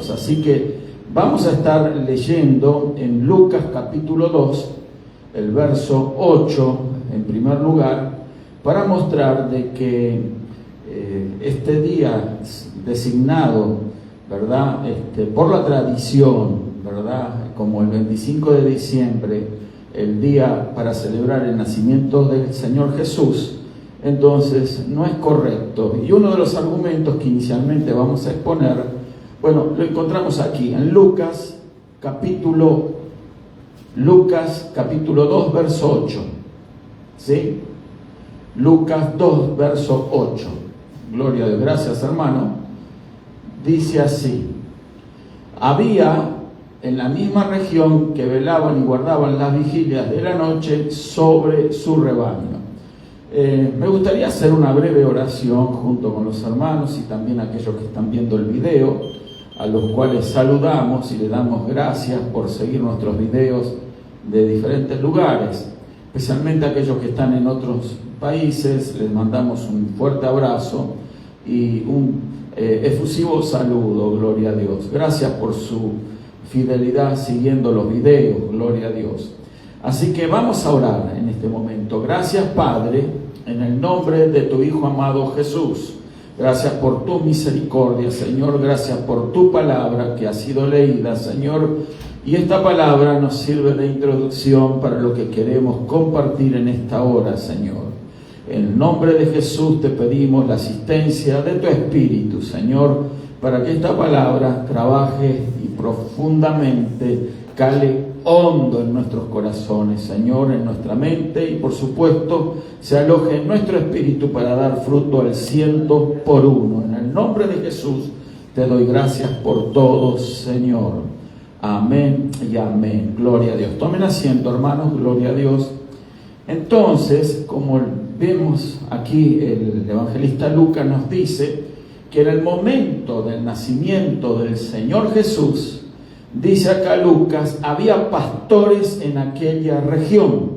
Dios. Así que vamos a estar leyendo en Lucas capítulo 2, el verso 8, en primer lugar, para mostrar de que este día designado, ¿verdad? Por la tradición, ¿verdad? Como el 25 de diciembre, el día para celebrar el nacimiento del Señor Jesús, entonces no es correcto. Y uno de los argumentos que inicialmente vamos a exponer, bueno, lo encontramos aquí en Lucas capítulo 2, verso 8. ¿Sí? Lucas 2, verso 8. Gloria a Dios. Gracias, hermano. Dice así: había en la misma región que velaban y guardaban las vigilias de la noche sobre su rebaño. Me gustaría hacer una breve oración junto con los hermanos y también aquellos que están viendo el video, a los cuales saludamos y le damos gracias por seguir nuestros videos de diferentes lugares, especialmente aquellos que están en otros países. Les mandamos un fuerte abrazo y un efusivo saludo, gloria a Dios. Gracias por su fidelidad siguiendo los videos, gloria a Dios. Así que vamos a orar en este momento. Gracias, Padre, en el nombre de tu Hijo amado Jesús. Gracias por tu misericordia, Señor. Gracias por tu palabra que ha sido leída, Señor. Y esta palabra nos sirve de introducción para lo que queremos compartir en esta hora, Señor. En el nombre de Jesús te pedimos la asistencia de tu Espíritu, Señor, para que esta palabra trabaje y profundamente cale hondo en nuestros corazones, Señor, en nuestra mente, y por supuesto se aloje en nuestro espíritu para dar fruto al 100%. En el nombre de Jesús te doy gracias por todo, Señor. Amén y amén. Gloria a Dios. Tomen asiento, hermanos. Gloria a Dios. Entonces, como vemos aquí, el evangelista Lucas nos dice que en el momento del nacimiento del Señor Jesús, dice acá Lucas, había pastores en aquella región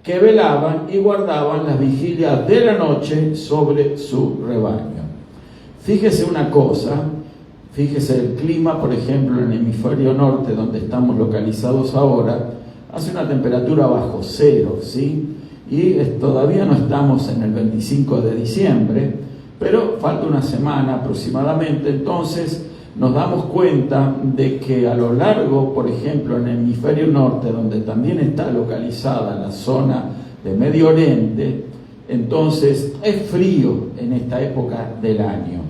que velaban y guardaban las vigilias de la noche sobre su rebaño. Fíjese una cosa, fíjese el clima, por ejemplo, en el hemisferio norte, donde estamos localizados ahora, hace una temperatura bajo cero, ¿sí? Y todavía no estamos en el 25 de diciembre, pero falta una semana aproximadamente. Entonces nos damos cuenta de que a lo largo, por ejemplo, en el hemisferio norte, donde también está localizada la zona de Medio Oriente, entonces es frío en esta época del año.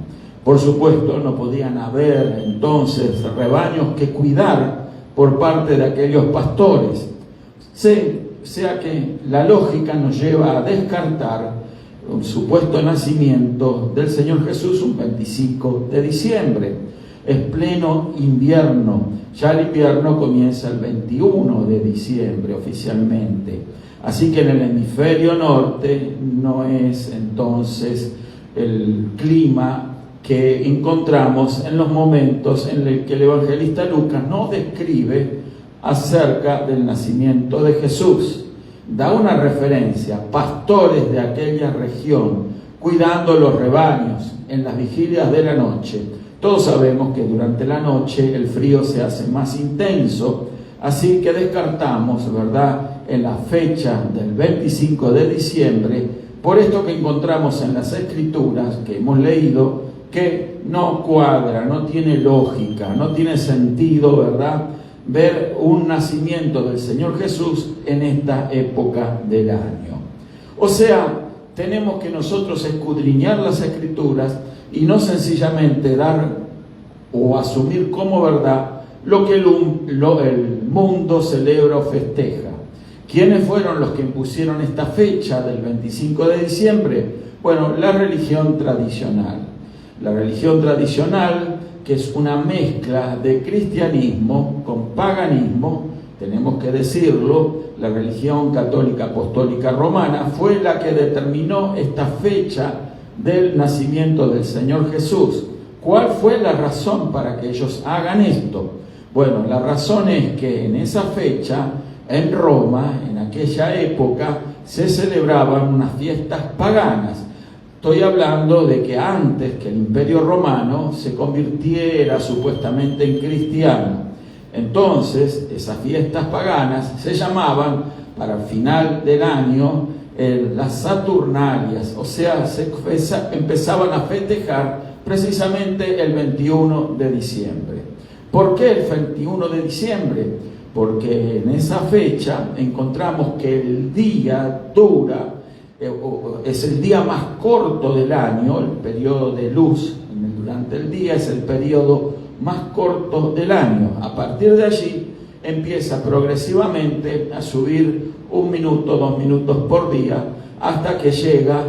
Por supuesto, no podían haber entonces rebaños que cuidar por parte de aquellos pastores. Sea que la lógica nos lleva a descartar un supuesto nacimiento del Señor Jesús un 25 de diciembre. Es pleno invierno. Ya el invierno comienza el 21 de diciembre oficialmente. Así que en el hemisferio norte no es entonces el clima que encontramos en los momentos en los que el evangelista Lucas nos describe acerca del nacimiento de Jesús. Da una referencia: pastores de aquella región cuidando los rebaños en las vigilias de la noche. Todos sabemos que durante la noche el frío se hace más intenso, así que descartamos, ¿verdad?, en la fecha del 25 de diciembre, por esto que encontramos en las Escrituras que hemos leído, que no cuadra, no tiene lógica, no tiene sentido, ¿verdad?, ver un nacimiento del Señor Jesús en esta época del año. O sea, tenemos que nosotros escudriñar las Escrituras y no sencillamente dar o asumir como verdad lo que el mundo celebra o festeja. ¿Quiénes fueron los que impusieron esta fecha del 25 de diciembre? Bueno, la religión tradicional. La religión tradicional, que es una mezcla de cristianismo con paganismo, tenemos que decirlo. La religión católica apostólica romana fue la que determinó esta fecha del nacimiento del Señor Jesús. ¿Cuál fue la razón para que ellos hagan esto? Bueno, la razón es que en esa fecha, en Roma, en aquella época, se celebraban unas fiestas paganas. estoy hablando de que antes que el Imperio Romano se convirtiera supuestamente en cristiano. Entonces, esas fiestas paganas se llamaban, para el final del año, las Saturnalias, o sea, se empezaban a festejar precisamente el 21 de diciembre. ¿Por qué el 21 de diciembre? Porque en esa fecha encontramos que el día es el día más corto del año, el periodo de luz durante el día es el periodo más corto del año. A partir de allí empieza progresivamente a subir 1 minuto, 2 minutos por día, hasta que llega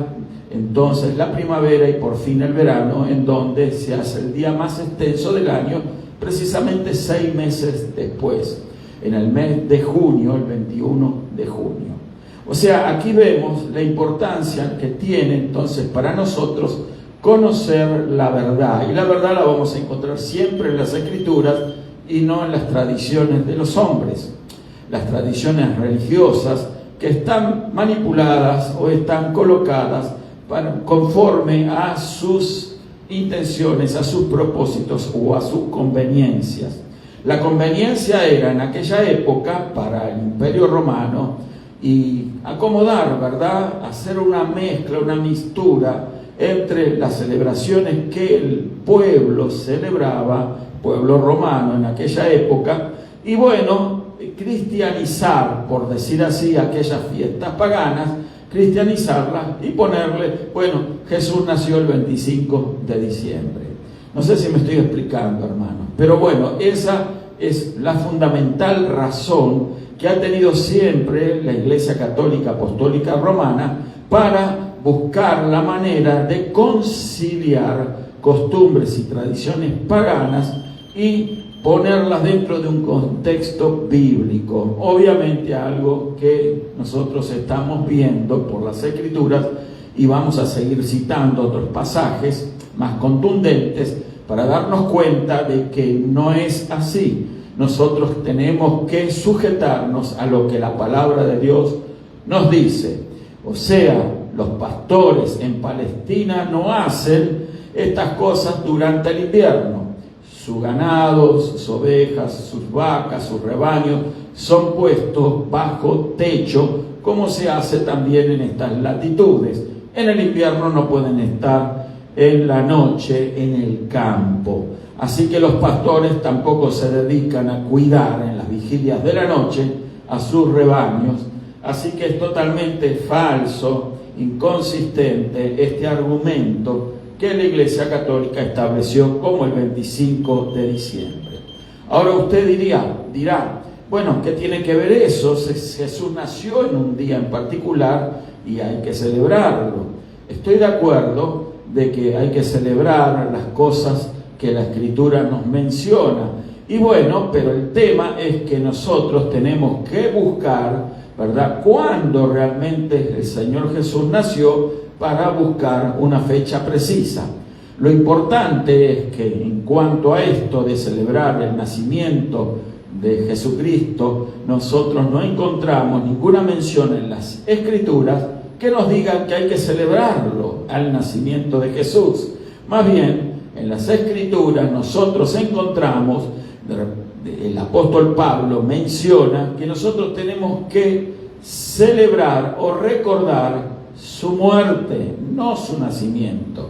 entonces la primavera y por fin el verano, en donde se hace el día más extenso del año, precisamente 6 meses después, en el mes de junio, el 21 de junio. O sea, aquí vemos la importancia que tiene entonces para nosotros conocer la verdad, y la verdad la vamos a encontrar siempre en las Escrituras y no en las tradiciones de los hombres, las tradiciones religiosas que están manipuladas o están colocadas conforme a sus intenciones, a sus propósitos o a sus conveniencias. La conveniencia era en aquella época para el Imperio Romano y acomodar, ¿verdad?, hacer una mezcla, una mixtura entre las celebraciones que el pueblo celebraba, pueblo romano en aquella época, y bueno, cristianizar, por decir así, aquellas fiestas paganas, cristianizarlas y ponerle, bueno, Jesús nació el 25 de diciembre. No sé si me estoy explicando, hermano, pero bueno, esa es la fundamental razón que ha tenido siempre la Iglesia Católica Apostólica Romana para buscar la manera de conciliar costumbres y tradiciones paganas y ponerlas dentro de un contexto bíblico. Obviamente algo que nosotros estamos viendo por las Escrituras y vamos a seguir citando otros pasajes más contundentes para darnos cuenta de que no es así. Nosotros tenemos que sujetarnos a lo que la palabra de Dios nos dice. O sea, los pastores en Palestina no hacen estas cosas durante el invierno. Su ganado, sus ovejas, sus vacas, sus rebaños son puestos bajo techo, como se hace también en estas latitudes. En el invierno no pueden estar en la noche en el campo. Así que los pastores tampoco se dedican a cuidar en las vigilias de la noche a sus rebaños. Así que es totalmente falso, inconsistente este argumento que la Iglesia Católica estableció como el 25 de diciembre. Ahora usted dirá, bueno, ¿qué tiene que ver eso? Jesús nació en un día en particular y hay que celebrarlo. Estoy de acuerdo de que hay que celebrar las cosas que la Escritura nos menciona. Y bueno, pero el tema es que nosotros tenemos que buscar, ¿verdad?, cuándo realmente el Señor Jesús nació, para buscar una fecha precisa. Lo importante es que en cuanto a esto de celebrar el nacimiento de Jesucristo, nosotros no encontramos ninguna mención en las Escrituras que nos digan que hay que celebrarlo al nacimiento de Jesús. Más bien, en las Escrituras nosotros encontramos, el apóstol Pablo menciona que nosotros tenemos que celebrar o recordar su muerte, no su nacimiento.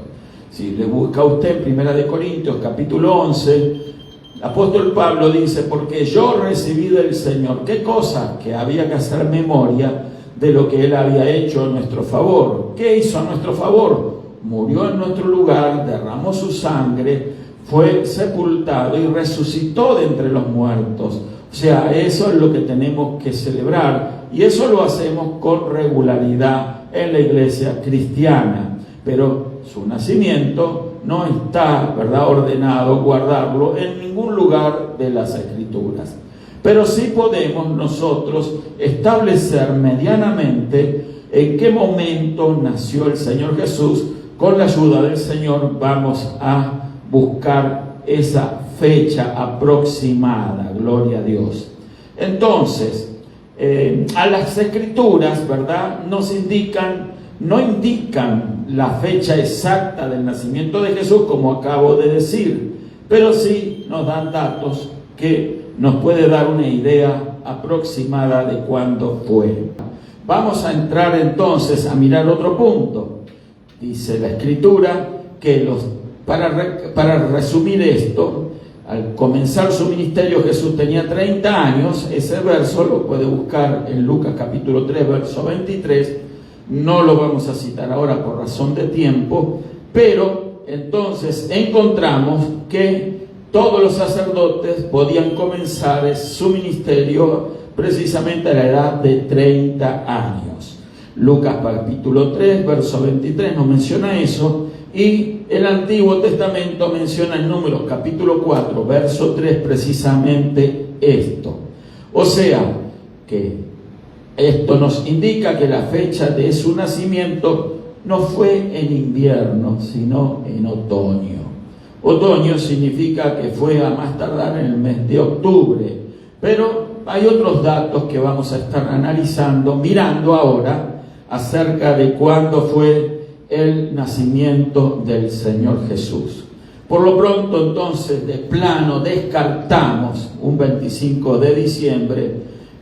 Si le busca usted en 1 Corintios capítulo 11, el apóstol Pablo dice, porque yo recibí del Señor, ¿qué cosa? Que había que hacer memoria de lo que Él había hecho a nuestro favor. ¿Qué hizo a nuestro favor? Murió en nuestro lugar, derramó su sangre, fue sepultado y resucitó de entre los muertos. O sea, eso es lo que tenemos que celebrar, y eso lo hacemos con regularidad en la iglesia cristiana, pero su nacimiento no está, ¿verdad?, ordenado guardarlo en ningún lugar de las Escrituras. Pero sí podemos nosotros establecer medianamente en qué momento nació el Señor Jesús. Con la ayuda del Señor vamos a buscar esa fecha aproximada, gloria a Dios. Entonces, a las Escrituras, ¿verdad?, nos indican no indican la fecha exacta del nacimiento de Jesús, como acabo de decir, pero sí nos dan datos que nos puede dar una idea aproximada de cuándo fue. Vamos a entrar entonces a mirar otro punto. Dice la Escritura que para resumir esto, al comenzar su ministerio Jesús tenía 30 años, ese verso lo puede buscar en Lucas capítulo 3, verso 23, no lo vamos a citar ahora por razón de tiempo, pero entonces encontramos que todos los sacerdotes podían comenzar su ministerio precisamente a la edad de 30 años. Lucas capítulo 3, verso 23 nos menciona eso, y el Antiguo Testamento menciona en Números capítulo 4, verso 3 precisamente esto. O sea, que esto nos indica que la fecha de su nacimiento no fue en invierno, sino en otoño. Otoño significa que fue a más tardar en el mes de octubre, pero hay otros datos que vamos a estar analizando, mirando ahora acerca de cuándo fue el nacimiento del Señor Jesús. Por lo pronto, entonces, de plano descartamos un 25 de diciembre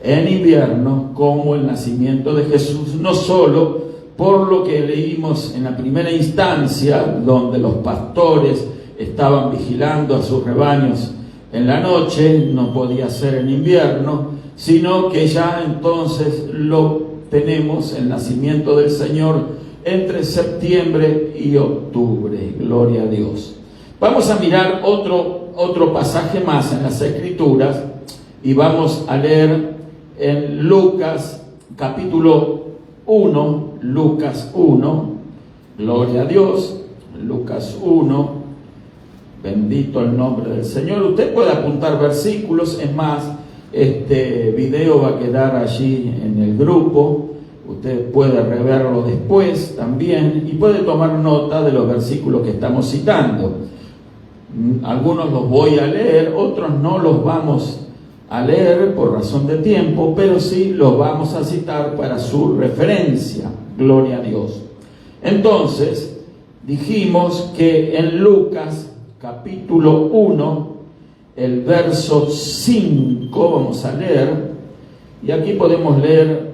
en invierno como el nacimiento de Jesús, no solo por lo que leímos en la primera instancia, donde los pastores estaban vigilando a sus rebaños en la noche, no podía ser en invierno, sino que ya entonces lo tenemos, el nacimiento del Señor, entre septiembre y octubre. Gloria a Dios. Vamos a mirar otro pasaje más en las Escrituras y vamos a leer en Lucas capítulo 1, Lucas 1, gloria a Dios, Lucas 1, bendito el nombre del Señor. Usted puede apuntar versículos, es más, este video va a quedar allí en el grupo. Usted puede reverlo después también y puede tomar nota de los versículos que estamos citando. Algunos los voy a leer, otros no los vamos a leer por razón de tiempo, pero sí los vamos a citar para su referencia. Gloria a Dios. Entonces, dijimos que en Lucas capítulo 1, el verso 5, vamos a leer, y aquí podemos leer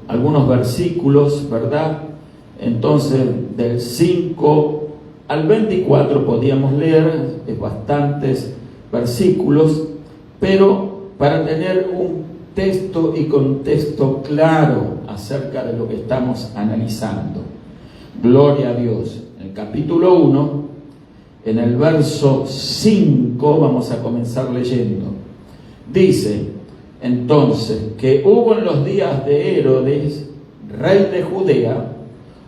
algunos versículos, ¿verdad? Entonces, del 5 al 24 podíamos leer bastantes versículos, pero para tener un texto y contexto claro acerca de lo que estamos analizando. Gloria a Dios. En el capítulo 1, en el verso 5, vamos a comenzar leyendo. Dice: entonces, que hubo en los días de Herodes, rey de Judea,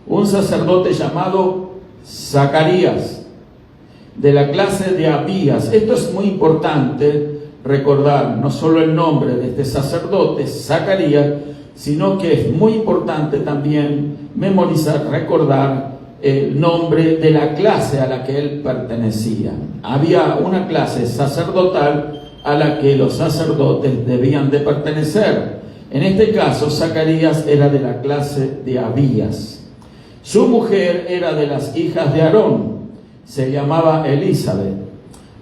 un sacerdote llamado Zacarías, de la clase de Abías. Esto es muy importante recordar, no solo el nombre de este sacerdote, Zacarías, sino que es muy importante también memorizar, recordar el nombre de la clase a la que él pertenecía. Había una clase sacerdotal a la que los sacerdotes debían de pertenecer. En este caso, Zacarías era de la clase de Abías. Su mujer era de las hijas de Aarón, se llamaba Elizabeth.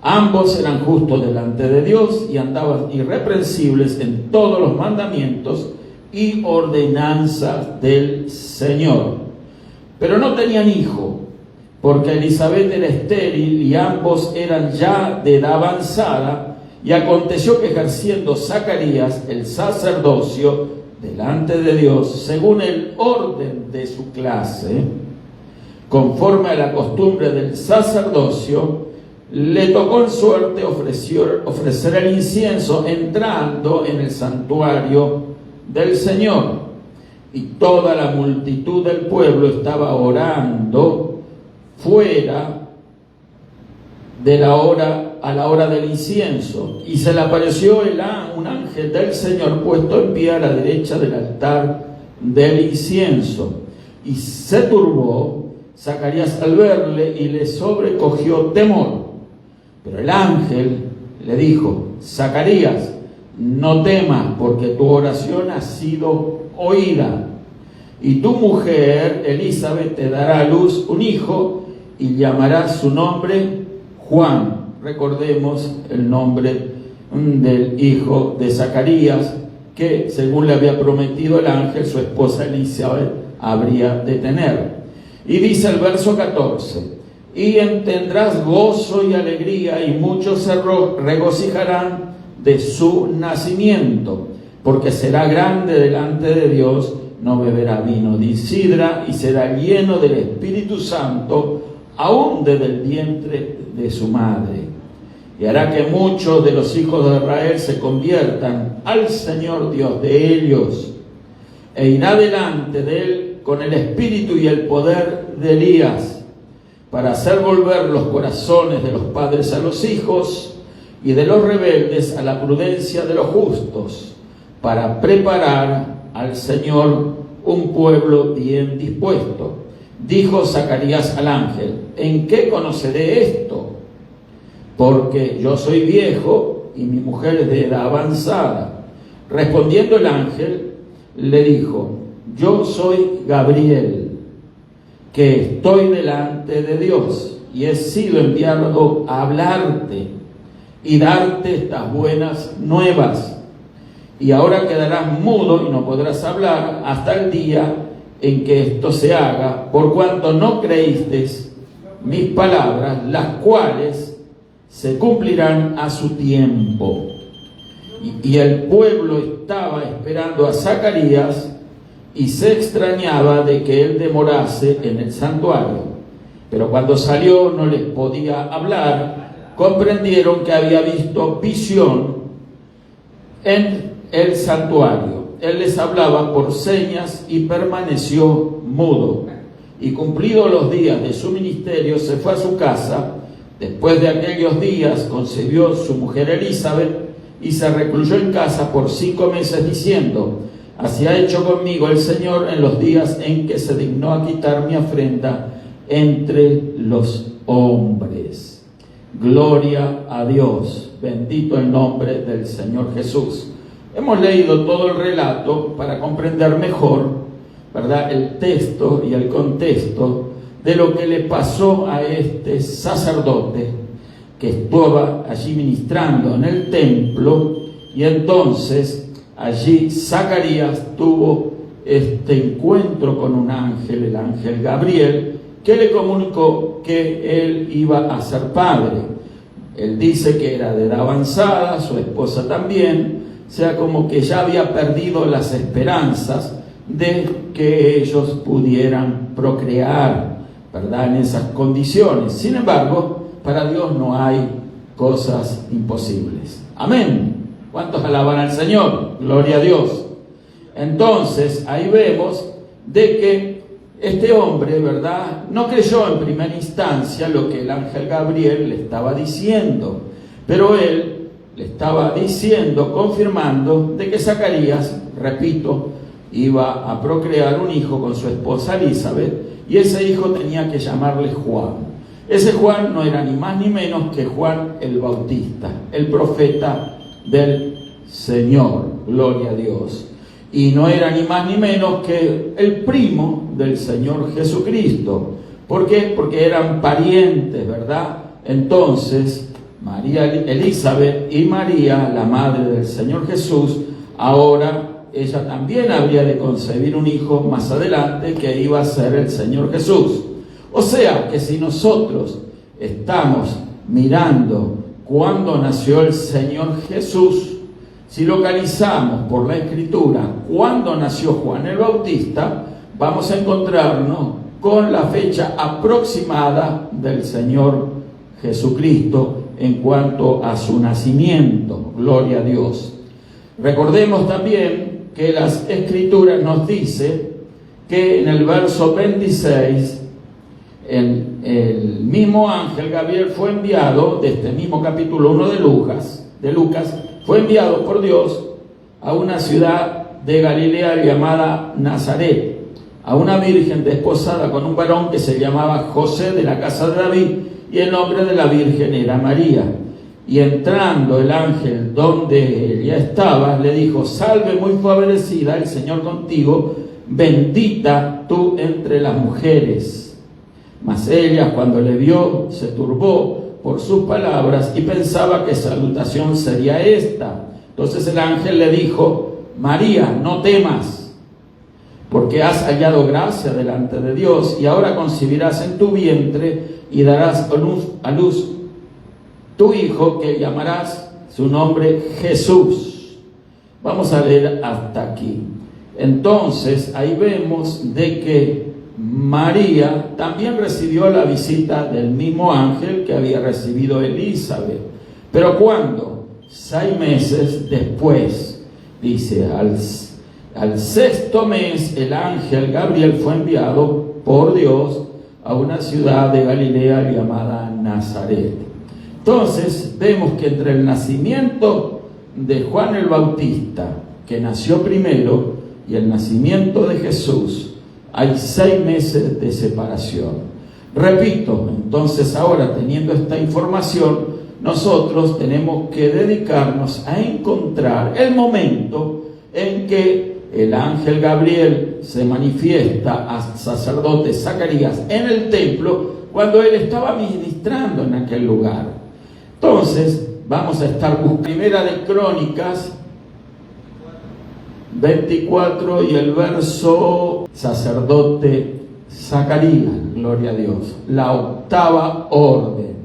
Ambos eran justos delante de Dios y andaban irreprensibles en todos los mandamientos y ordenanzas del Señor. Pero no tenían hijo, porque Elizabeth era estéril y ambos eran ya de edad avanzada. Y aconteció que ejerciendo Zacarías el sacerdocio delante de Dios, según el orden de su clase, conforme a la costumbre del sacerdocio, le tocó en suerte ofrecer el incienso entrando en el santuario del Señor. Y toda la multitud del pueblo estaba orando fuera de la hora, a la hora del incienso, y se le apareció un ángel del Señor puesto en pie a la derecha del altar del incienso, y se turbó Zacarías al verle y le sobrecogió temor. Pero el ángel le dijo: Zacarías, no temas, porque tu oración ha sido oída, y tu mujer Elizabeth te dará a luz un hijo y llamarás su nombre Juan. Recordemos el nombre del hijo de Zacarías, que según le había prometido el ángel, su esposa Elizabeth habría de tener. Y dice el verso 14: y tendrás gozo y alegría, y muchos se regocijarán de su nacimiento, porque será grande delante de Dios, no beberá vino ni sidra, y será lleno del Espíritu Santo, aún desde el vientre de su madre. Y hará que muchos de los hijos de Israel se conviertan al Señor Dios de ellos, e irá delante de él con el espíritu y el poder de Elías, para hacer volver los corazones de los padres a los hijos y de los rebeldes a la prudencia de los justos, para preparar al Señor un pueblo bien dispuesto. Dijo Zacarías al ángel: ¿en qué conoceré esto? Porque yo soy viejo y mi mujer es de edad avanzada. Respondiendo el ángel, le dijo: yo soy Gabriel, que estoy delante de Dios, y he sido enviado a hablarte y darte estas buenas nuevas. Y ahora quedarás mudo y no podrás hablar hasta el día en que esto se haga, por cuanto no creísteis mis palabras, las cuales se cumplirán a su tiempo. Y el pueblo estaba esperando a Zacarías y se extrañaba de que él demorase en el santuario. Pero cuando salió no les podía hablar, comprendieron que había visto visión en el santuario. Él les hablaba por señas y permaneció mudo. Y cumplidos los días de su ministerio, se fue a su casa. Después de aquellos días concibió su mujer Elizabeth y se recluyó en casa por 5 meses, diciendo: así ha hecho conmigo el Señor en los días en que se dignó a quitar mi afrenta entre los hombres. Gloria a Dios, bendito el nombre del Señor Jesús. Hemos leído todo el relato para comprender mejor, ¿verdad?, el texto y el contexto de lo que le pasó a este sacerdote que estaba allí ministrando en el templo. Y entonces allí Zacarías tuvo este encuentro con un ángel, el ángel Gabriel, que le comunicó que él iba a ser padre. Él dice que era de edad avanzada, su esposa también, o sea, como que ya había perdido las esperanzas de que ellos pudieran procrear, ¿verdad?, en esas condiciones. Sin embargo, para Dios no hay cosas imposibles. Amén. ¿Cuántos alaban al Señor? Gloria a Dios. Entonces, ahí vemos de que este hombre, ¿verdad?, no creyó en primera instancia lo que el ángel Gabriel le estaba diciendo, pero él le estaba diciendo, confirmando, de que Zacarías, repito, iba a procrear un hijo con su esposa Elizabeth, y ese hijo tenía que llamarle Juan. Ese Juan no era ni más ni menos que Juan el Bautista, el profeta del Señor, gloria a Dios. Y no era ni más ni menos que el primo del Señor Jesucristo. ¿Por qué? Porque eran parientes, ¿verdad? Entonces, María Elizabeth y María, la madre del Señor Jesús, ahora ella también habría de concebir un hijo más adelante que iba a ser el Señor Jesús. O sea que si nosotros estamos mirando cuándo nació el Señor Jesús, si localizamos por la Escritura cuándo nació Juan el Bautista, vamos a encontrarnos con la fecha aproximada del Señor Jesucristo en cuanto a su nacimiento. Gloria a Dios. Recordemos también que las Escrituras nos dice que en el verso 26 el mismo ángel Gabriel fue enviado, de este mismo capítulo 1 de Lucas, fue enviado por Dios a una ciudad de Galilea llamada Nazaret, a una virgen desposada con un varón que se llamaba José, de la casa de David, y el nombre de la virgen era María. Y entrando el ángel donde ella estaba, le dijo: salve muy favorecida, el Señor contigo. bendita tú entre las mujeres. Mas ella, cuando le vio, se turbó por sus palabras y pensaba qué salutación sería esta. Entonces el ángel le dijo: María, no temas, porque has hallado gracia delante de Dios, y ahora concebirás en tu vientre y darás a luz tu hijo, que llamarás su nombre Jesús. Vamos a leer hasta aquí. Entonces ahí vemos de que María también recibió la visita del mismo ángel que había recibido Elizabeth. ¿Pero cuándo? 6 meses después. Dice, al sexto mes el ángel Gabriel fue enviado por Dios a una ciudad de Galilea llamada Nazaret. Entonces vemos que entre el nacimiento de Juan el Bautista, que nació primero, y el nacimiento de Jesús, hay 6 meses de separación. Repito, entonces ahora, teniendo esta información, nosotros tenemos que dedicarnos a encontrar el momento en que el ángel Gabriel se manifiesta al sacerdote Zacarías en el templo cuando él estaba ministrando en aquel lugar. Entonces vamos a estar buscando Primera de Crónicas 24 y el verso sacerdote Zacarías, gloria a Dios, la 8ª orden.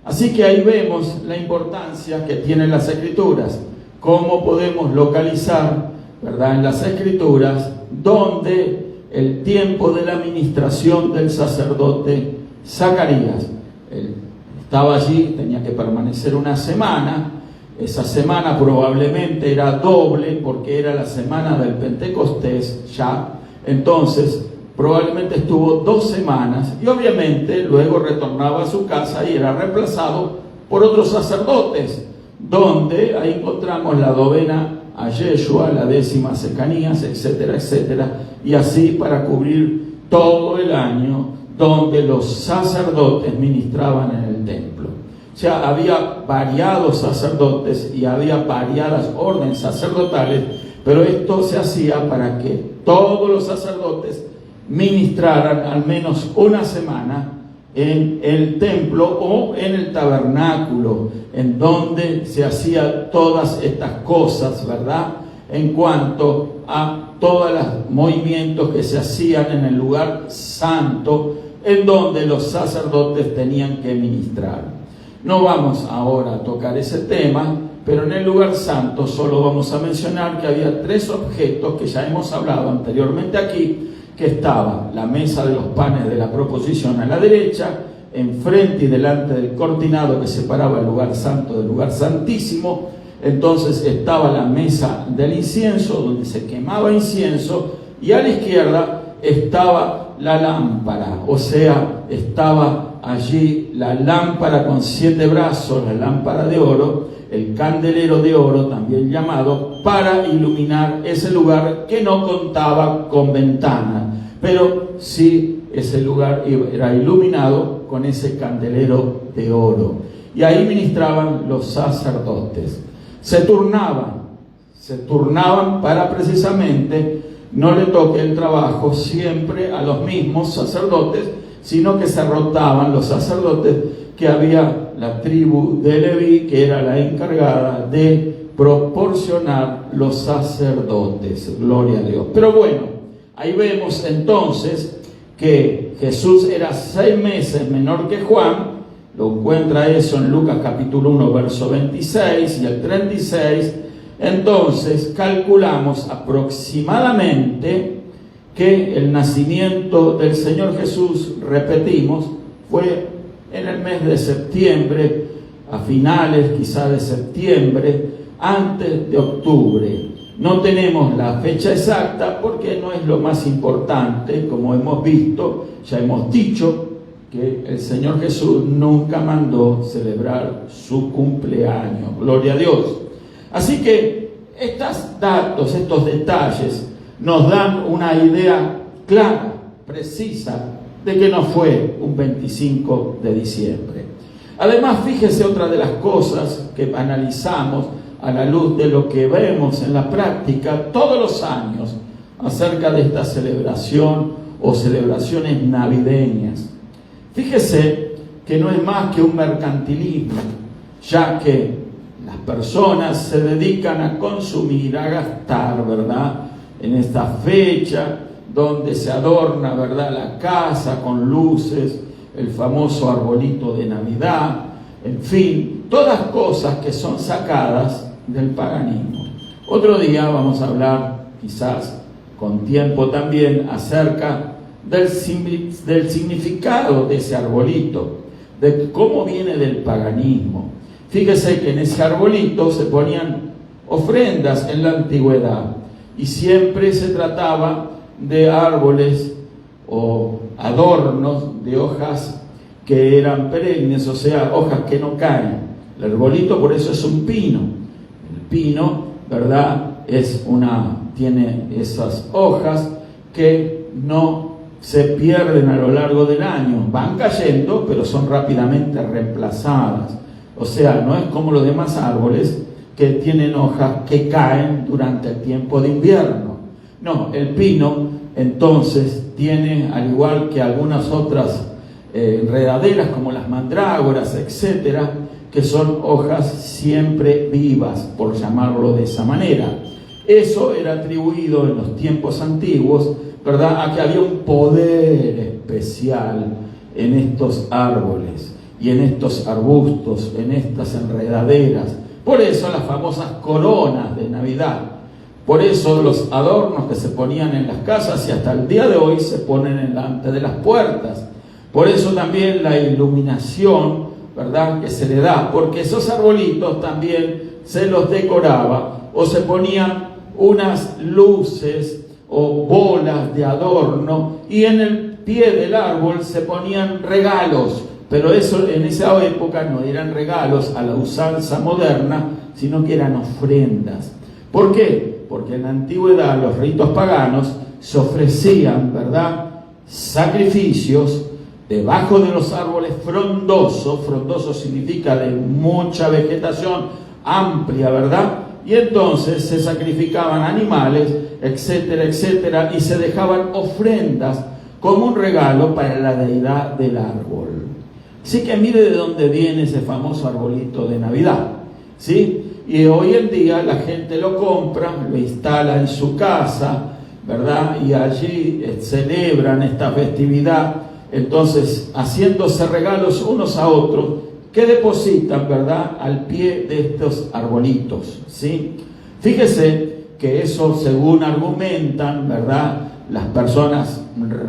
Así que ahí vemos la importancia que tienen las Escrituras, cómo podemos localizar, ¿verdad?, en las Escrituras donde el tiempo de la ministración del sacerdote Zacarías. Él estaba allí, tenía que permanecer una semana. Esa semana probablemente era doble porque era la semana del Pentecostés ya. Entonces probablemente estuvo 2 semanas y obviamente luego retornaba a su casa y era reemplazado por otros sacerdotes, donde ahí encontramos la 9ª a Yeshua, la 10ª a Secanías, etcétera, etcétera, y así para cubrir todo el año donde los sacerdotes ministraban en el templo. O sea, había variados sacerdotes y había variadas órdenes sacerdotales, pero esto se hacía para que todos los sacerdotes ministraran al menos una semana en el templo o en el tabernáculo, en donde se hacían todas estas cosas, ¿verdad?, en cuanto a todos los movimientos que se hacían en el lugar santo, en donde los sacerdotes tenían que ministrar. No vamos ahora a tocar ese tema, pero en el lugar santo solo vamos a mencionar que había 3 objetos que ya hemos hablado anteriormente aquí, que estaba la mesa de los panes de la proposición a la derecha, enfrente y delante del cortinado que separaba el lugar santo del lugar santísimo. Entonces estaba la mesa del incienso, donde se quemaba incienso, y a la izquierda estaba la lámpara, o sea, estaba allí la lámpara con 7 brazos, la lámpara de oro, el candelero de oro, también llamado, para iluminar ese lugar que no contaba con ventana, pero sí ese lugar era iluminado con ese candelero de oro. Y ahí ministraban los sacerdotes. Se turnaban para precisamente no le toque el trabajo siempre a los mismos sacerdotes, sino que se rotaban los sacerdotes, que había la tribu de Leví, que era la encargada de proporcionar los sacerdotes, gloria a Dios. Pero bueno, ahí vemos entonces que Jesús era 6 meses menor que Juan. Lo encuentra eso en Lucas capítulo 1, verso 26 y el 36. Entonces calculamos aproximadamente que el nacimiento del Señor Jesús, repetimos, fue en el mes de septiembre, a finales quizá de septiembre, antes de octubre. No tenemos la fecha exacta porque no es lo más importante, como hemos visto, ya hemos dicho que el Señor Jesús nunca mandó celebrar su cumpleaños, gloria a Dios. Así que estos datos, estos detalles nos dan una idea clara, precisa, de que no fue un 25 de diciembre. Además, fíjese otra de las cosas que analizamos a la luz de lo que vemos en la práctica todos los años, acerca de esta celebración o celebraciones navideñas. Fíjese que no es más que un mercantilismo, ya que las personas se dedican a consumir, a gastar, ¿verdad?, en esta fecha donde se adorna, ¿verdad?, la casa con luces, el famoso arbolito de Navidad, en fin, todas cosas que son sacadas del paganismo. Otro día vamos a hablar, quizás con tiempo también, acerca del significado de ese arbolito, de cómo viene del paganismo. Fíjese que en ese arbolito se ponían ofrendas en la antigüedad y siempre se trataba de árboles o adornos de hojas que eran perennes, o sea, hojas que no caen. El arbolito por eso es un pino. El pino, ¿verdad?, tiene esas hojas que no se pierden a lo largo del año. Van cayendo, pero son rápidamente reemplazadas. O sea, no es como los demás árboles que tienen hojas que caen durante el tiempo de invierno. No, el pino entonces tiene, al igual que algunas otras enredaderas como las mandrágoras, etcétera, que son hojas siempre vivas, por llamarlo de esa manera. Eso era atribuido en los tiempos antiguos, ¿verdad?, a que había un poder especial en estos árboles y en estos arbustos, en estas enredaderas. Por eso las famosas coronas de Navidad. Por eso los adornos que se ponían en las casas y hasta el día de hoy se ponen delante de las puertas. Por eso también la iluminación, ¿verdad?, que se le da, porque esos arbolitos también se los decoraba o se ponían unas luces o bolas de adorno y en el pie del árbol se ponían regalos, pero eso en esa época no eran regalos a la usanza moderna, sino que eran ofrendas. ¿Por qué? Porque en la antigüedad los ritos paganos se ofrecían, ¿verdad?, sacrificios debajo de los árboles frondosos. Frondoso significa de mucha vegetación amplia, ¿verdad? Y entonces se sacrificaban animales, etcétera, etcétera, y se dejaban ofrendas como un regalo para la deidad del árbol. Así que mire de dónde viene ese famoso arbolito de Navidad, ¿sí? Y hoy en día la gente lo compra, lo instala en su casa, ¿verdad? Y allí celebran esta festividad, entonces haciéndose regalos unos a otros que depositan, ¿verdad?, al pie de estos arbolitos, ¿sí? Fíjese que eso, según argumentan, ¿verdad?, las personas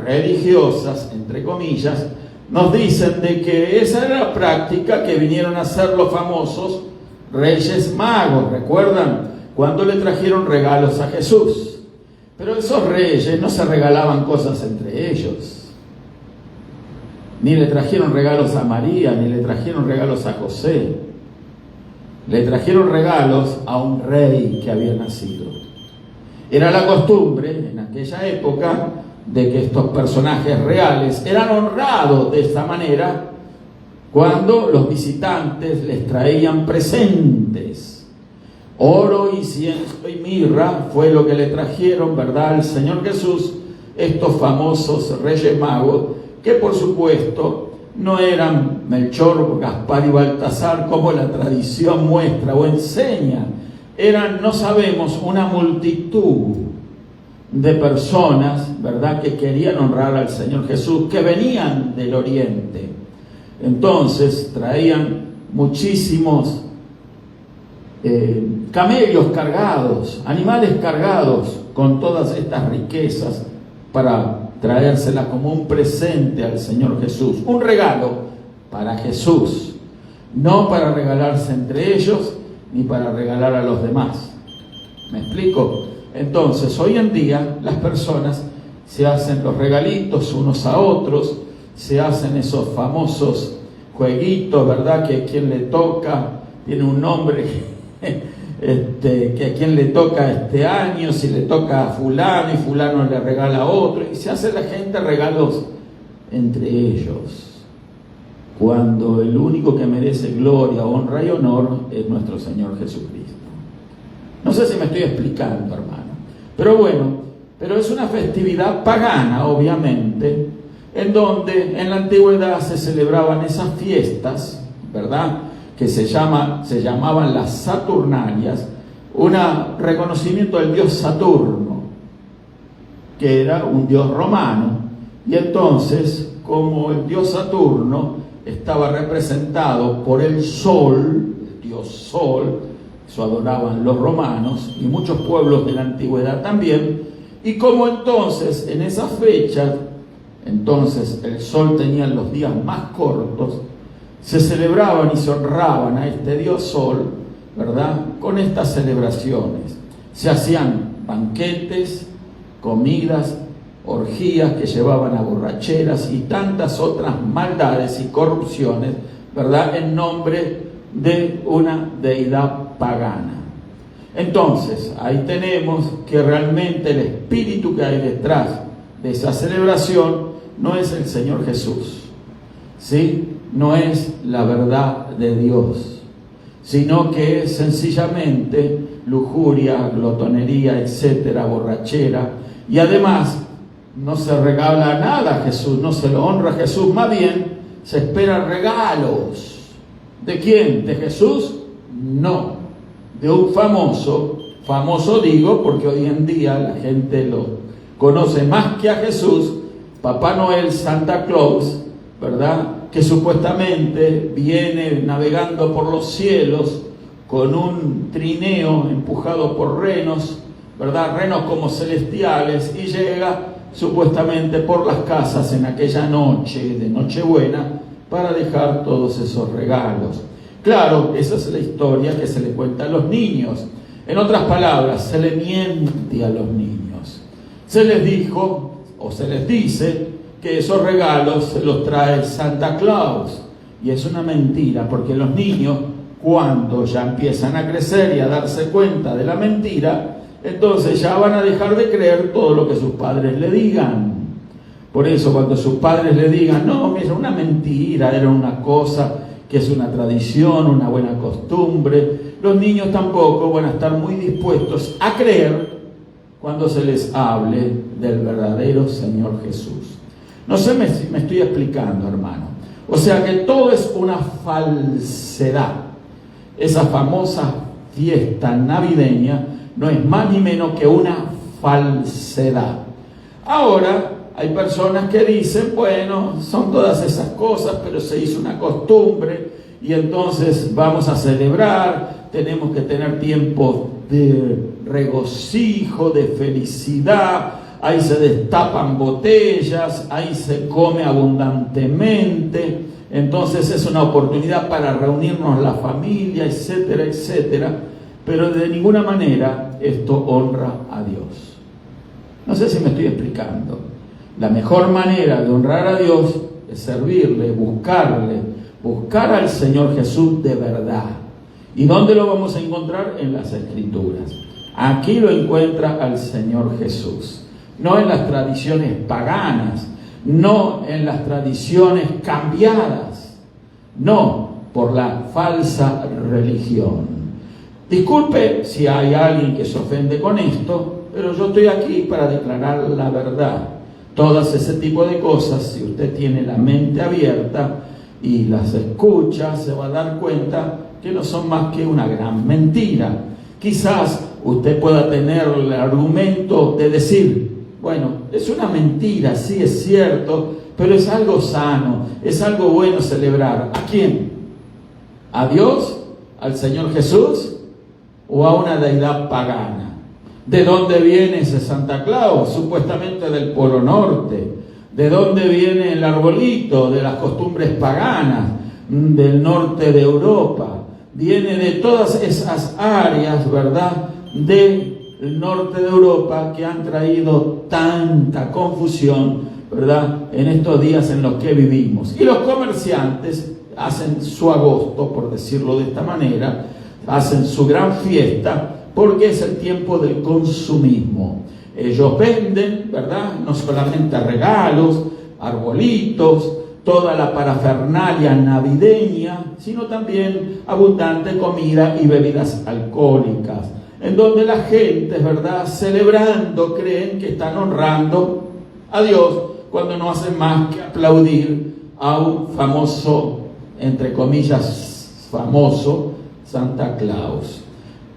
religiosas, entre comillas, nos dicen de que esa era la práctica que vinieron a hacer los famosos Reyes Magos. ¿Recuerdan? Cuando le trajeron regalos a Jesús. Pero esos reyes no se regalaban cosas entre ellos. Ni le trajeron regalos a María, ni le trajeron regalos a José. Le trajeron regalos a un rey que había nacido. Era la costumbre en aquella época de que estos personajes reales eran honrados de esta manera cuando los visitantes les traían presentes. Oro, incienso y mirra fue lo que le trajeron, ¿verdad?, al Señor Jesús estos famosos Reyes Magos, que por supuesto no eran Melchor, Gaspar y Baltasar como la tradición muestra o enseña. Eran, no sabemos, una multitud de personas, ¿verdad?, que querían honrar al Señor Jesús, que venían del oriente. Entonces traían muchísimos camellos cargados, animales cargados con todas estas riquezas para traérsela como un presente al Señor Jesús, un regalo para Jesús, no para regalarse entre ellos ni para regalar a los demás. ¿Me explico? Entonces, hoy en día las personas se hacen los regalitos unos a otros, se hacen esos famosos jueguitos, ¿verdad?, que a quien le toca, tiene un nombre, que a quien le toca este año, si le toca a fulano y fulano le regala a otro, y se hace la gente regalos entre ellos, cuando el único que merece gloria, honra y honor es nuestro Señor Jesucristo. No sé si me estoy explicando, hermano, pero bueno, pero es una festividad pagana, obviamente, en donde en la antigüedad se celebraban esas fiestas, ¿verdad?, que se llamaban las Saturnalias, un reconocimiento del dios Saturno, que era un dios romano, y entonces, como el dios Saturno estaba representado por el sol, el dios Sol, eso adoraban los romanos y muchos pueblos de la antigüedad también, y como entonces en esa fecha, entonces el sol tenía los días más cortos, se celebraban y se honraban a este dios Sol, ¿verdad?, con estas celebraciones. Se hacían banquetes, comidas, orgías que llevaban a borracheras y tantas otras maldades y corrupciones, ¿verdad?, en nombre de una deidad pagana. Entonces, ahí tenemos que realmente el espíritu que hay detrás de esa celebración no es el Señor Jesús, ¿sí?, no es la verdad de Dios, sino que es sencillamente lujuria, glotonería, etcétera, borrachera, y además no se regala nada a Jesús, no se lo honra a Jesús, más bien se esperan regalos. ¿De quién? ¿De Jesús? No, de un famoso digo, porque hoy en día la gente lo conoce más que a Jesús, Papá Noel, Santa Claus, ¿verdad?, que supuestamente viene navegando por los cielos con un trineo empujado por renos, ¿verdad?, renos como celestiales, y llega supuestamente por las casas en aquella noche de Nochebuena para dejar todos esos regalos. Claro, esa es la historia que se le cuenta a los niños. En otras palabras, se le miente a los niños. Se les dijo, o se les dice, que esos regalos se los trae Santa Claus. Y es una mentira, porque los niños, cuando ya empiezan a crecer y a darse cuenta de la mentira, entonces ya van a dejar de creer todo lo que sus padres le digan. Por eso, cuando sus padres le digan, no, mira, una mentira, era una cosa que es una tradición, una buena costumbre, los niños tampoco van a estar muy dispuestos a creer cuando se les hable del verdadero Señor Jesús. No sé si me estoy explicando, hermano. O sea que todo es una falsedad. Esa famosa fiesta navideña no es más ni menos que una falsedad. Ahora, hay personas que dicen, bueno, son todas esas cosas, pero se hizo una costumbre y entonces vamos a celebrar, tenemos que tener tiempo de regocijo, de felicidad, ahí se destapan botellas, ahí se come abundantemente, entonces es una oportunidad para reunirnos la familia, etcétera, etcétera, pero de ninguna manera esto honra a Dios. No sé si me estoy explicando. La mejor manera de honrar a Dios es servirle, buscar al Señor Jesús de verdad. ¿Y dónde lo vamos a encontrar? En las Escrituras. Aquí lo encuentra al Señor Jesús. No en las tradiciones paganas, no en las tradiciones cambiadas, no por la falsa religión. Disculpe si hay alguien que se ofende con esto, pero yo estoy aquí para declarar la verdad. Todas ese tipo de cosas, si usted tiene la mente abierta y las escucha, se va a dar cuenta que no son más que una gran mentira. Quizás usted pueda tener el argumento de decir, bueno, es una mentira, sí es cierto, pero es algo sano, es algo bueno celebrar. ¿A quién? ¿A Dios? ¿Al Señor Jesús? ¿O a una deidad pagana? ¿De dónde viene ese Santa Claus? Supuestamente del Polo Norte. ¿De dónde viene el arbolito? De las costumbres paganas del norte de Europa. Viene de todas esas áreas, ¿verdad?, del norte de Europa que han traído tanta confusión, ¿verdad?, en estos días en los que vivimos. Y los comerciantes hacen su agosto, por decirlo de esta manera, hacen su gran fiesta, porque es el tiempo del consumismo. Ellos venden, ¿verdad?, no solamente regalos, arbolitos, toda la parafernalia navideña, sino también abundante comida y bebidas alcohólicas. en donde la gente, ¿verdad?, celebrando, creen que están honrando a Dios cuando no hacen más que aplaudir a un famoso, entre comillas, famoso Santa Claus,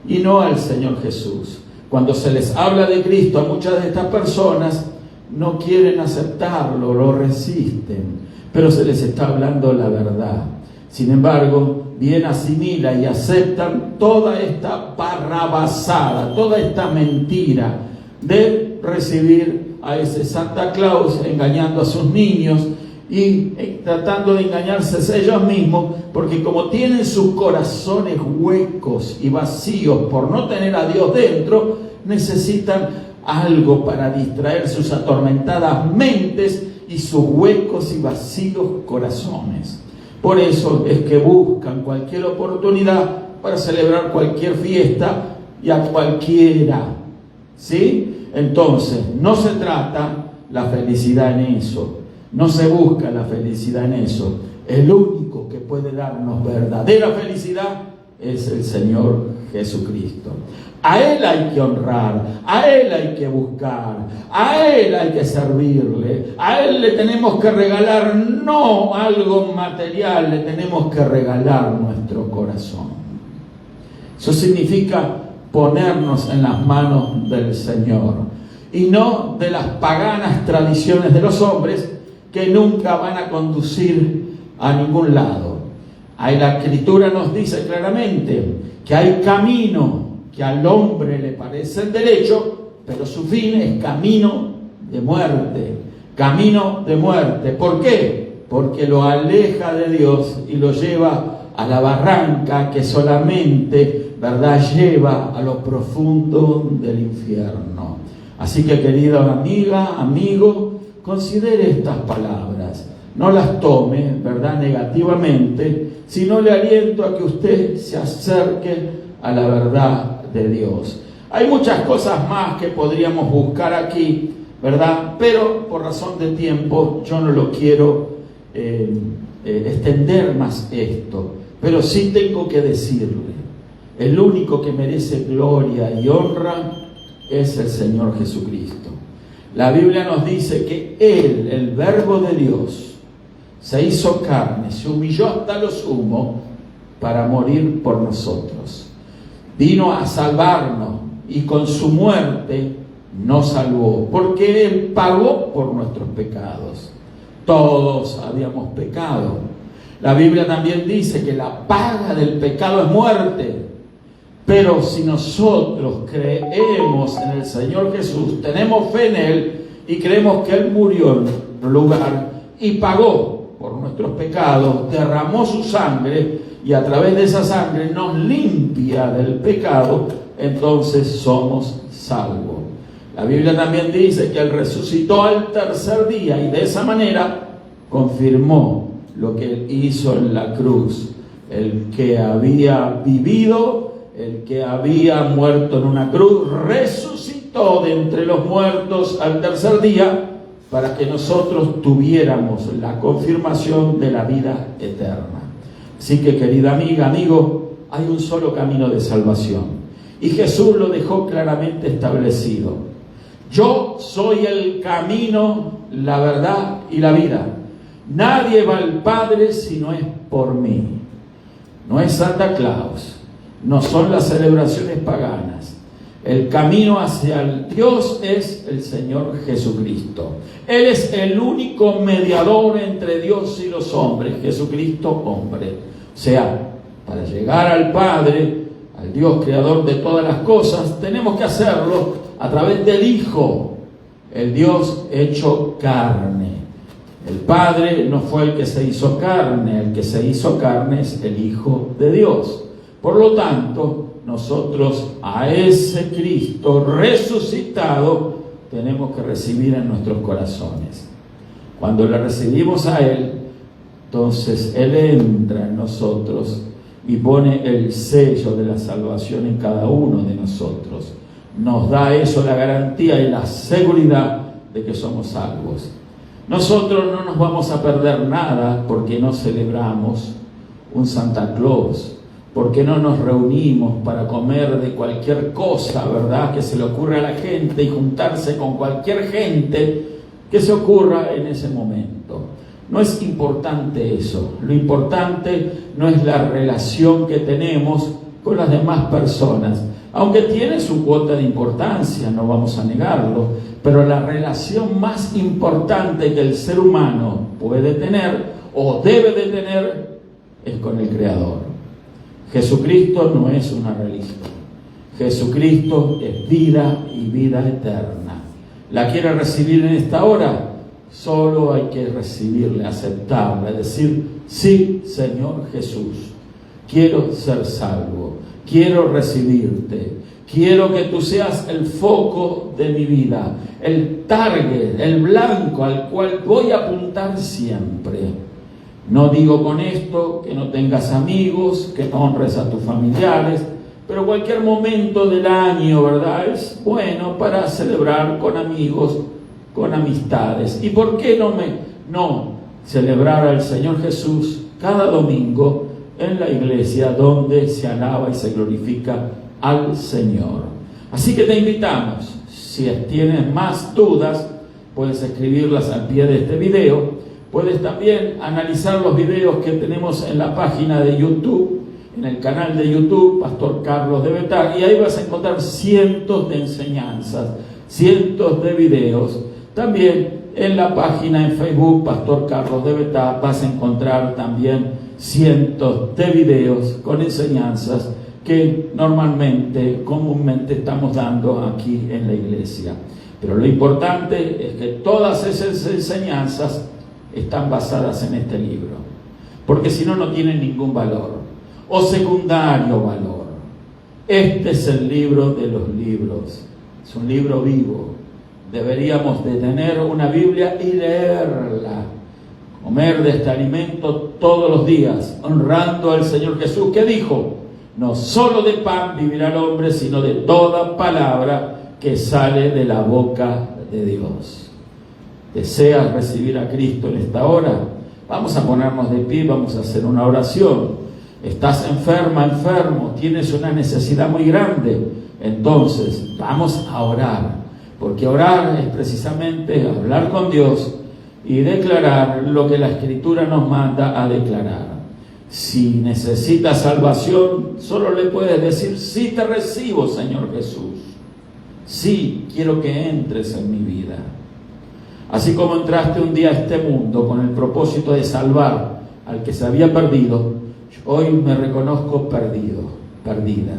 y no al Señor Jesús. Cuando se les habla de Cristo, a muchas de estas personas no quieren aceptarlo, lo resisten, pero se les está hablando la verdad. Sin embargo, bien asimilan y aceptan toda esta barrabasada, toda esta mentira de recibir a ese Santa Claus engañando a sus niños y tratando de engañarse ellos mismos, porque como tienen sus corazones huecos y vacíos por no tener a Dios dentro, necesitan algo para distraer sus atormentadas mentes y sus huecos y vacíos corazones. Por eso es que buscan cualquier oportunidad para celebrar cualquier fiesta y a cualquiera, ¿sí? Entonces, no se trata la felicidad en eso, no se busca la felicidad en eso. El único que puede darnos verdadera felicidad es el Señor Jesucristo. A Él hay que honrar, a Él hay que buscar, a Él hay que servirle, a Él le tenemos que regalar no algo material, le tenemos que regalar nuestro corazón. Eso significa ponernos en las manos del Señor y no de las paganas tradiciones de los hombres que nunca van a conducir a ningún lado. Ahí la Escritura nos dice claramente que hay camino que al hombre le parece el derecho, pero su fin es camino de muerte. Camino de muerte. ¿Por qué? Porque lo aleja de Dios y lo lleva a la barranca que solamente, ¿verdad?, lleva a lo profundo del infierno. Así que, querida amiga, amigo, considere estas palabras. No las tome, ¿verdad?, negativamente, sino le aliento a que usted se acerque a la verdad de Dios. Hay muchas cosas más que podríamos buscar aquí, ¿verdad? Pero por razón de tiempo yo no lo quiero extender más esto. Pero sí tengo que decirle, el único que merece gloria y honra es el Señor Jesucristo. La Biblia nos dice que Él, el Verbo de Dios, se hizo carne, se humilló hasta lo sumo para morir por nosotros. Vino a salvarnos y con su muerte nos salvó, porque Él pagó por nuestros pecados. Todos habíamos pecado. La Biblia también dice que la paga del pecado es muerte. Pero si nosotros creemos en el Señor Jesús, tenemos fe en Él y creemos que Él murió en nuestro lugar y pagó por nuestros pecados, derramó su sangre y a través de esa sangre nos limpia del pecado, entonces somos salvos. La Biblia también dice que Él resucitó al tercer día y de esa manera confirmó lo que Él hizo en la cruz. El que había vivido, el que había muerto en una cruz, resucitó de entre los muertos al tercer día para que nosotros tuviéramos la confirmación de la vida eterna. Así que, querida amiga, amigo, hay un solo camino de salvación y Jesús lo dejó claramente establecido. Yo soy el camino, la verdad y la vida. Nadie va al Padre si no es por mí. No es Santa Claus, no son las celebraciones paganas. El camino hacia el Dios es el Señor Jesucristo. Él es el único mediador entre Dios y los hombres, Jesucristo hombre. O sea, para llegar al Padre, al Dios creador de todas las cosas, tenemos que hacerlo a través del Hijo, el Dios hecho carne. El Padre no fue el que se hizo carne, el que se hizo carne es el Hijo de Dios. Por lo tanto, nosotros a ese Cristo resucitado tenemos que recibir en nuestros corazones. Cuando le recibimos a Él, entonces Él entra en nosotros y pone el sello de la salvación en cada uno de nosotros. Nos da eso la garantía y la seguridad de que somos salvos. Nosotros no nos vamos a perder nada porque no celebramos un Santa Claus ¿Por qué no nos reunimos para comer de cualquier cosa, verdad, que se le ocurra a la gente y juntarse con cualquier gente que se ocurra en ese momento? No es importante eso. Lo importante no es la relación que tenemos con las demás personas, aunque tiene su cuota de importancia, no vamos a negarlo, pero la relación más importante que el ser humano puede tener o debe de tener es con el Creador. Jesucristo no es una religión. Jesucristo es vida y vida eterna. ¿La quiere recibir en esta hora? Solo hay que recibirle, aceptarla, decir: sí, Señor Jesús, quiero ser salvo, quiero recibirte, quiero que tú seas el foco de mi vida, el target, el blanco al cual voy a apuntar siempre. No digo con esto que no tengas amigos, que no honres a tus familiares, pero cualquier momento del año, ¿verdad?, es bueno para celebrar con amigos, con amistades. ¿Y por qué no celebrar al Señor Jesús cada domingo en la iglesia donde se alaba y se glorifica al Señor? Así que te invitamos, si tienes más dudas, puedes escribirlas al pie de este video. Puedes también analizar los videos que tenemos en la página de YouTube, en el canal de YouTube, Pastor Carlos de Betá, y ahí vas a encontrar cientos de enseñanzas, cientos de videos. También en la página en Facebook, Pastor Carlos de Betá, vas a encontrar también cientos de videos con enseñanzas que comúnmente estamos dando aquí en la iglesia. Pero lo importante es que todas esas enseñanzas están basadas en este libro, porque si no, no tienen ningún valor o secundario valor. Este es el libro de los libros, es un libro vivo. Deberíamos de tener una Biblia y leerla, comer de este alimento todos los días, honrando al Señor Jesús, que dijo: no solo de pan vivirá el hombre, sino de toda palabra que sale de la boca de Dios. ¿Deseas recibir a Cristo en esta hora? Vamos a ponernos de pie, vamos a hacer una oración. Estás enfermo, tienes una necesidad muy grande. Entonces, vamos a orar. Porque orar es precisamente hablar con Dios y declarar lo que la Escritura nos manda a declarar. Si necesitas salvación, solo le puedes decir: sí, te recibo, Señor Jesús. Sí, quiero que entres en mi vida. Así como entraste un día a este mundo con el propósito de salvar al que se había perdido, hoy me reconozco perdida.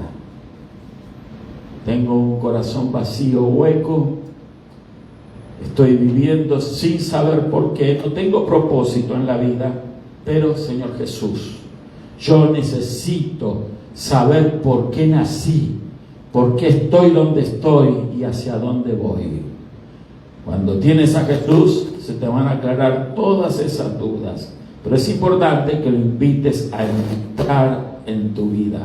Tengo un corazón vacío, hueco. Estoy viviendo sin saber por qué. No tengo propósito en la vida. Pero, Señor Jesús, yo necesito saber por qué nací, por qué estoy donde estoy y hacia dónde voy. Cuando tienes a Jesús, se te van a aclarar todas esas dudas. Pero es importante que lo invites a entrar en tu vida.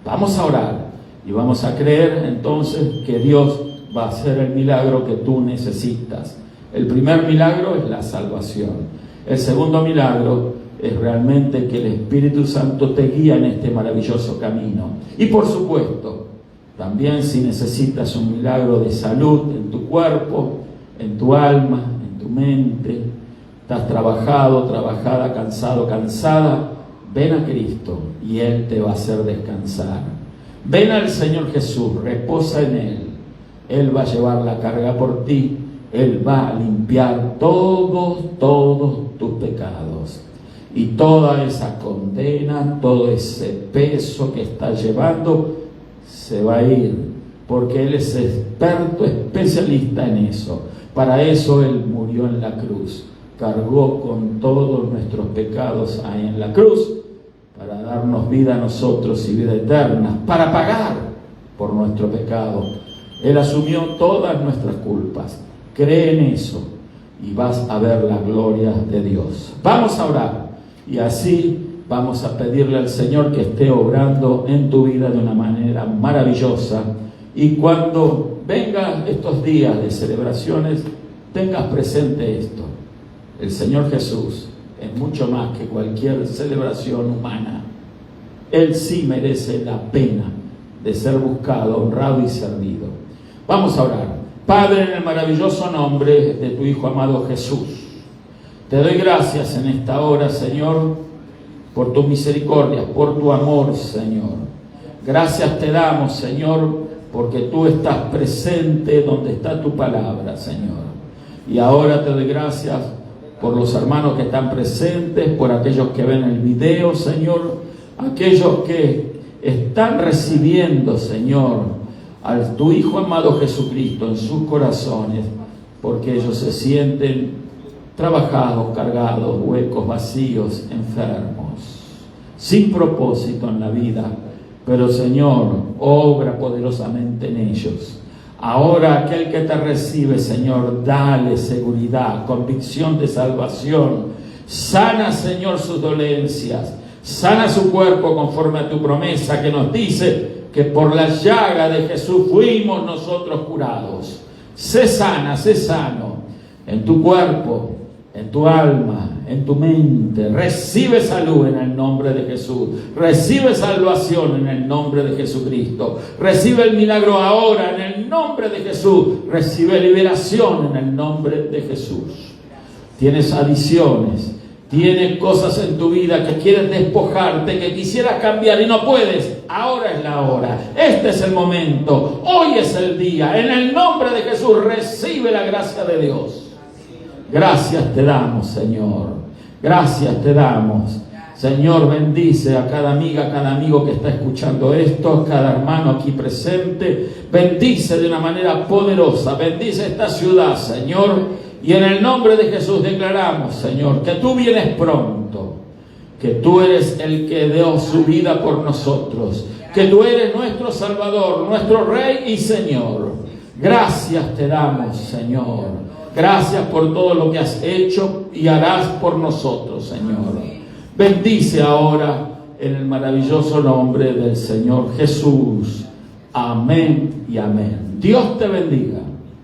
Vamos a orar y vamos a creer entonces que Dios va a hacer el milagro que tú necesitas. El primer milagro es la salvación. El segundo milagro es realmente que el Espíritu Santo te guía en este maravilloso camino. Y por supuesto, también si necesitas un milagro de salud en tu cuerpo, en tu alma, en tu mente, estás trabajada, cansada, ven a Cristo y Él te va a hacer descansar. Ven al Señor Jesús, reposa en Él. Él va a llevar la carga por ti, Él va a limpiar todos tus pecados. Y toda esa condena, todo ese peso que estás llevando, se va a ir, porque Él es experto, especialista en eso. Para eso Él murió en la cruz, cargó con todos nuestros pecados ahí en la cruz, para darnos vida a nosotros y vida eterna, para pagar por nuestro pecado. Él asumió todas nuestras culpas. Cree en eso y vas a ver la gloria de Dios. Vamos a orar y así vamos a pedirle al Señor que esté obrando en tu vida de una manera maravillosa. Y cuando vengan estos días de celebraciones, tengas presente esto: el Señor Jesús es mucho más que cualquier celebración humana. Él sí merece la pena de ser buscado, honrado y servido. Vamos a orar. Padre, en el maravilloso nombre de tu Hijo amado Jesús, te doy gracias en esta hora, Señor, por tu misericordia, por tu amor, Señor. Gracias te damos, Señor, porque tú estás presente donde está tu palabra, Señor. Y ahora te doy gracias por los hermanos que están presentes, por aquellos que ven el video, Señor, aquellos que están recibiendo, Señor, a tu Hijo amado Jesucristo en sus corazones, porque ellos se sienten trabajados, cargados, huecos, vacíos, enfermos, sin propósito en la vida. Pero, Señor, obra poderosamente en ellos. Ahora aquel que te recibe, Señor, dale seguridad, convicción de salvación. Sana, Señor, sus dolencias. Sana su cuerpo conforme a tu promesa que nos dice que por la llaga de Jesús fuimos nosotros curados. Sé sana, sé sano en tu cuerpo, en tu alma, en tu mente. Recibe salud en el nombre de Jesús. Recibe salvación en el nombre de Jesucristo. Recibe el milagro ahora en el nombre de Jesús. Recibe liberación en el nombre de Jesús. Tienes adicciones, tienes cosas en tu vida que quieres despojarte, que quisieras cambiar y no puedes. Ahora es la hora. Este es el momento. Hoy es el día. En el nombre de Jesús recibe la gracia de Dios. Gracias te damos, Señor. Gracias te damos. Señor, bendice a cada amiga, a cada amigo que está escuchando esto, a cada hermano aquí presente. Bendice de una manera poderosa. Bendice esta ciudad, Señor. Y en el nombre de Jesús declaramos, Señor, que tú vienes pronto. Que tú eres el que dio su vida por nosotros. Que tú eres nuestro Salvador, nuestro Rey y Señor. Gracias te damos, Señor. Gracias por todo lo que has hecho y harás por nosotros, Señor. Bendice ahora en el maravilloso nombre del Señor Jesús. Amén y amén. Dios te bendiga.